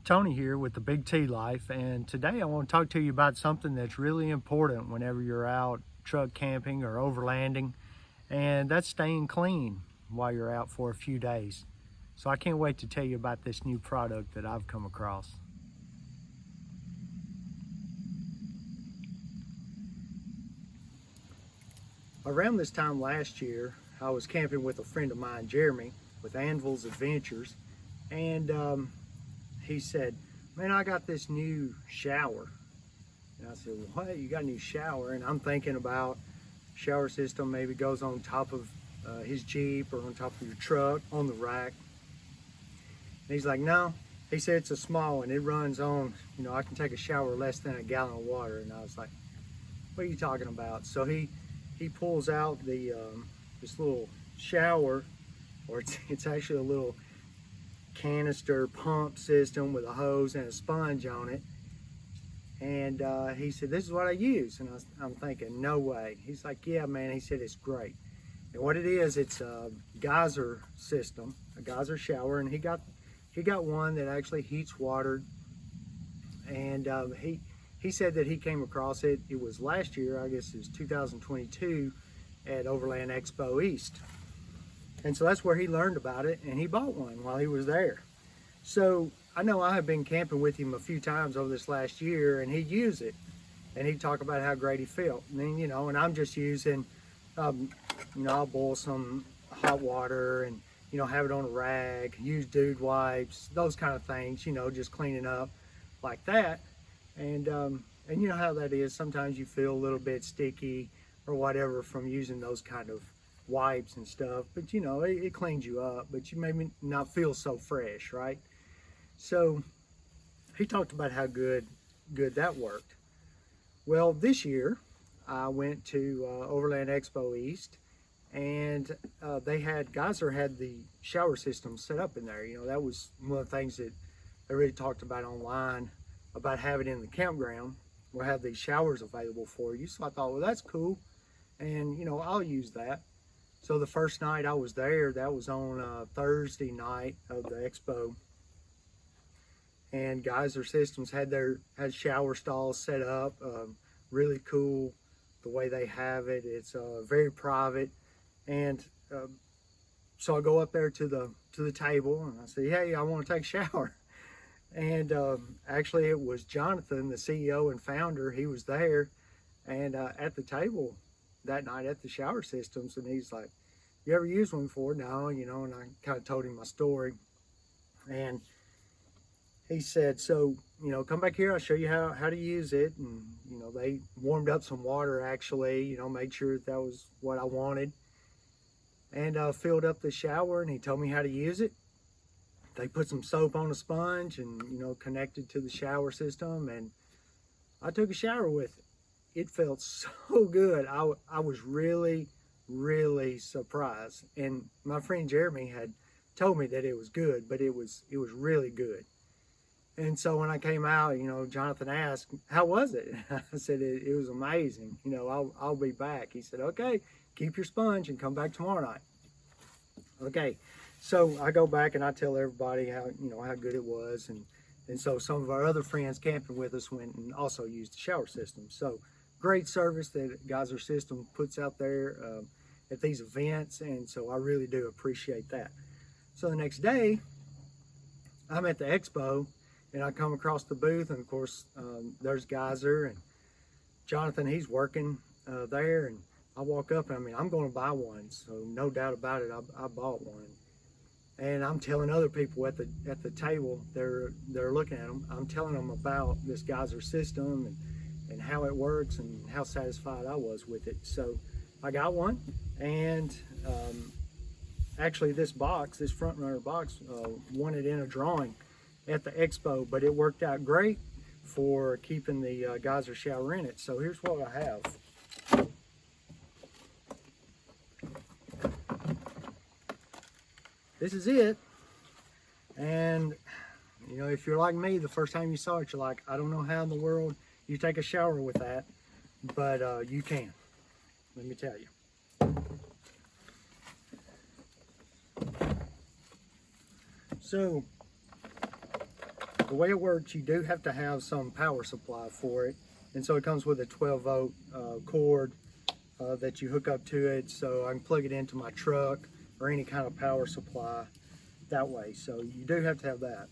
Tony here with the Big T Life, and today I want to talk to you about something that's really important whenever you're out truck camping or overlanding, and that's staying clean while you're out for a few days. So I can't wait to tell you about this new product that I've come across. Around this time last year, I was camping with a friend of mine, Jeremy, with Anvil's Adventures, and he said, "Man, I got this new shower." And I said, "What? You got a new shower?" And I'm thinking about shower system maybe goes on top of his Jeep or on top of your truck on the rack. And he's like, "No." He said it's a small one. It runs on, I can take a shower less than a gallon of water. And I was like, "What are you talking about?" So he pulls out the this little shower, or it's actually a little canister pump system with a hose and a sponge on it, and he said, "This is what I use." And I'm thinking, no way. He's like, "Yeah, man." He said, "It's great." And what it is, it's a Geyser system, a Geyser shower, and he got one that actually heats water. And he said that he came across it. It was last year, I guess it was 2022, at Overland Expo East. And so that's where he learned about it, and he bought one while he was there. So I know I have been camping with him a few times over this last year, and he'd use it, and he'd talk about how great he felt. And then, and I'm just using, I'll boil some hot water and, have it on a rag, use dude wipes, those kind of things, just cleaning up like that. And you know how that is. Sometimes you feel a little bit sticky or whatever from using those kind of wipes and stuff, but it cleans you up, but you maybe not feel so fresh, right? So he talked about how good that worked. Well, this year I went to Overland Expo East, and Geyser had the shower system set up in there. That was one of the things that they really talked about online, about having it in the campground. We'll have these showers available for you. So I thought, well, that's cool, and I'll use that. So the first night I was there, that was on Thursday night of the expo, and Geyser Systems had shower stalls set up. Really cool the way they have it. It's very private, and so I go up there to the table and I say, "Hey, I want to take a shower." And actually it was Jonathan, the CEO and founder. He was there, and at the table that night at the shower systems, and he's like, "You ever used one before?" "No," and I kind of told him my story, and he said, "So, come back here, I'll show you how to use it." And they warmed up some water, actually, made sure that was what I wanted, and filled up the shower, and he told me how to use it. They put some soap on a sponge and connected to the shower system, and I took a shower with it. It felt so good. I was really surprised, and my friend Jeremy had told me that it was good, but it was really good. And so when I came out, Jonathan asked, "How was it?" I said, it was amazing. I'll be back." He said, "Okay, keep your sponge and come back tomorrow night." Okay, so I go back and I tell everybody how good it was, and so some of our other friends camping with us went and also used the shower system. So great service that Geyser System puts out there at these events, and so I really do appreciate that. So the next day, I'm at the expo, and I come across the booth, and of course there's Geyser, and Jonathan, he's working there, and I walk up, and I'm going to buy one, so no doubt about it, I bought one. And I'm telling other people at the table, they're looking at them, I'm telling them about this Geyser system and how it works and how satisfied I was with it. So I got one, and actually this front runner box won it in a drawing at the expo, but it worked out great for keeping the Geyser shower in it. So here's what I have. This is it, and if you're like me, the first time you saw it, you're like, I don't know how in the world you take a shower with that, but you can, let me tell you. So the way it works, you do have to have some power supply for it. And so it comes with a 12-volt cord that you hook up to it, so I can plug it into my truck or any kind of power supply that way. So you do have to have that.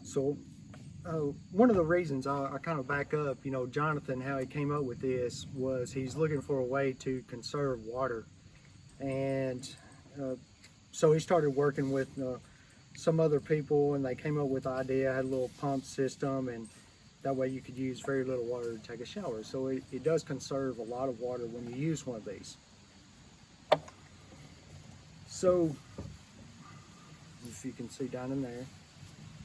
So one of the reasons I kind of back up, you know, Jonathan, how he came up with this was he's looking for a way to conserve water. And so he started working with some other people, and they came up with the idea, had a little pump system, and that way you could use very little water to take a shower. So it does conserve a lot of water when you use one of these. So if you can see down in there,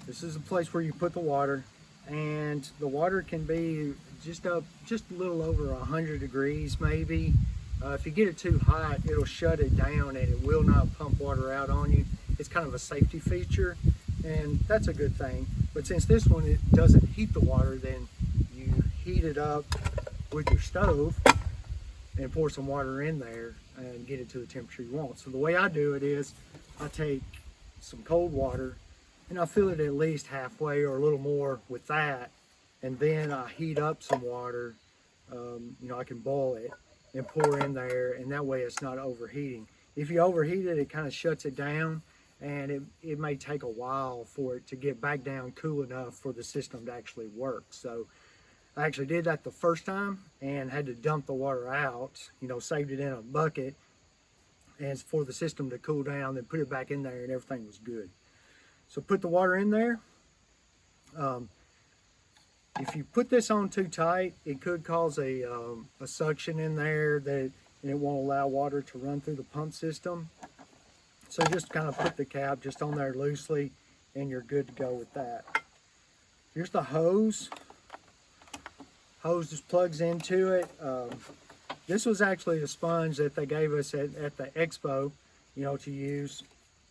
this is a place where you put the water, and the water can be just a little over 100 degrees maybe. If you get it too hot, it'll shut it down and it will not pump water out on you. It's kind of a safety feature, and that's a good thing. But since this one, it doesn't heat the water, then you heat it up with your stove and pour some water in there and get it to the temperature you want. So the way I do it is I take some cold water and I fill it at least halfway or a little more with that, and then I heat up some water. You know, I can boil it and pour in there, and that way it's not overheating. If you overheat it, it kind of shuts it down, and it may take a while for it to get back down cool enough for the system to actually work. So I actually did that the first time and had to dump the water out, you know, saved it in a bucket, and for the system to cool down, then put it back in there and everything was good. So put the water in there. If you put this on too tight, it could cause a suction in there and it won't allow water to run through the pump system. So just kind of put the cap just on there loosely and you're good to go with that. Here's the hose. Hose just plugs into it. This was actually a sponge that they gave us at the expo, you know, to use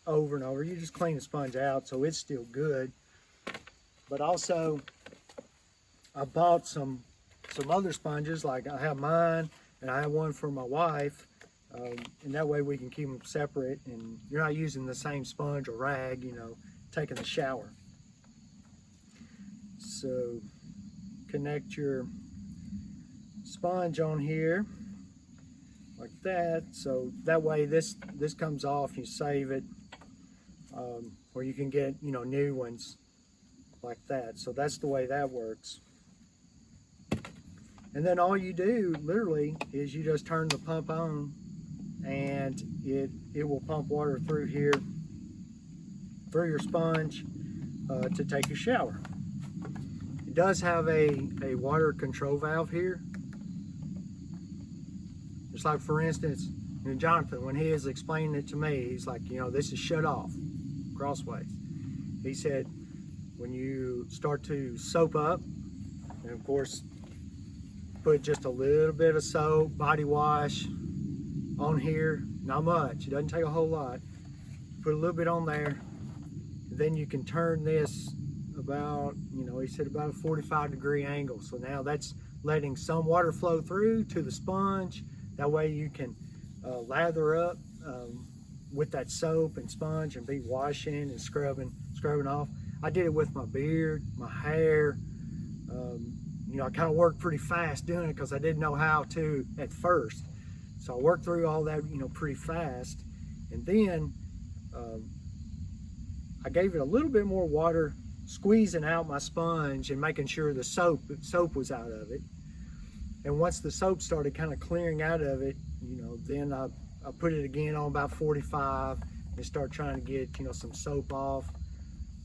over and over. You just clean the sponge out so it's still good. But also, I bought some other sponges, like I have mine and I have one for my wife, and that way we can keep them separate and you're not using the same sponge or rag, you know, taking the shower. So connect your sponge on here like that, so that way this comes off, you save it, or you can get, you know, new ones like that. So that's the way that works. And then all you do literally is you just turn the pump on and it will pump water through here, through your sponge, to take your shower. It does have a water control valve here. Just like, for instance, you know, Jonathan, when he was explaining it to me, he's like, you know, this is shut off crossways. He said when you start to soap up, and of course put just a little bit of soap, body wash on here, not much, it doesn't take a whole lot. Put a little bit on there, then you can turn this about, you know, he said about a 45-degree angle. So now that's letting some water flow through to the sponge. That way you can lather up with that soap and sponge and be washing and scrubbing off. I did it with my beard, my hair. You know, I kind of worked pretty fast doing it because I didn't know how to at first. So I worked through all that, you know, pretty fast. And then I gave it a little bit more water, squeezing out my sponge and making sure the soap was out of it. And once the soap started kind of clearing out of it, you know, then I put it again on about 45 and start trying to get, you know, some soap off.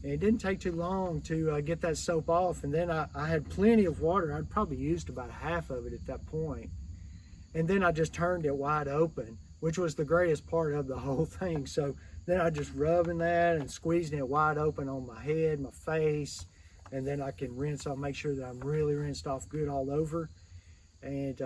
And it didn't take too long to get that soap off. And then I had plenty of water. I'd probably used about half of it at that point. And then I just turned it wide open, which was the greatest part of the whole thing. So then I just rubbing that and squeezing it wide open on my head, my face, and then I can rinse off, make sure that I'm really rinsed off good all over. And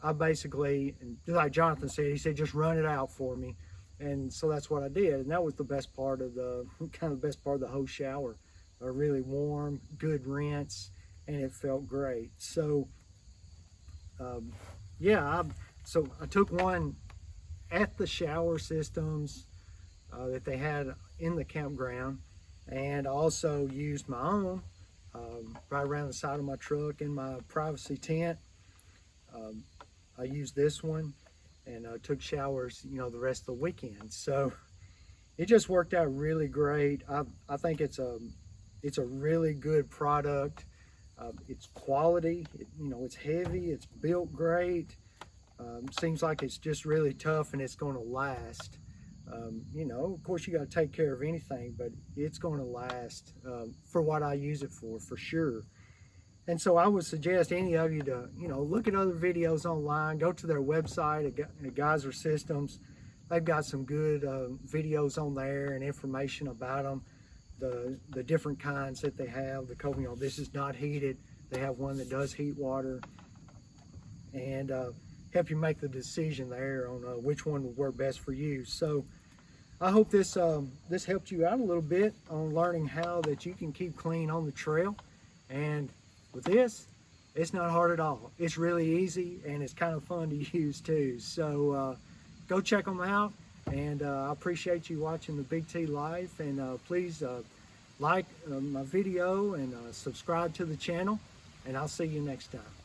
I basically, like Jonathan said, he said, just run it out for me. And so that's what I did. And that was the best part of the, kind of the best part of the whole shower. A really warm, good rinse, and it felt great. So, yeah, so I took one at the Shower Systems that they had in the campground, and also used my own right around the side of my truck in my privacy tent. I used this one and took showers, you know, the rest of the weekend. So it just worked out really great. I think it's a really good product. It's quality. You know, it's heavy. It's built great. Seems like it's just really tough and it's going to last. You know, of course you got to take care of anything, but it's going to last for what I use it for sure. And so I would suggest any of you to, you know, look at other videos online, go to their website at Geyser Systems. They've got some good videos on there and information about them, the different kinds that they have. You know, this is not heated. They have one that does heat water, and help you make the decision there on which one would work best for you. So I hope this helped you out a little bit on learning how that you can keep clean on the trail. And with this, it's not hard at all. It's really easy and it's kind of fun to use too. So go check them out, and I appreciate you watching the Big T Life, and please like my video and subscribe to the channel, and I'll see you next time.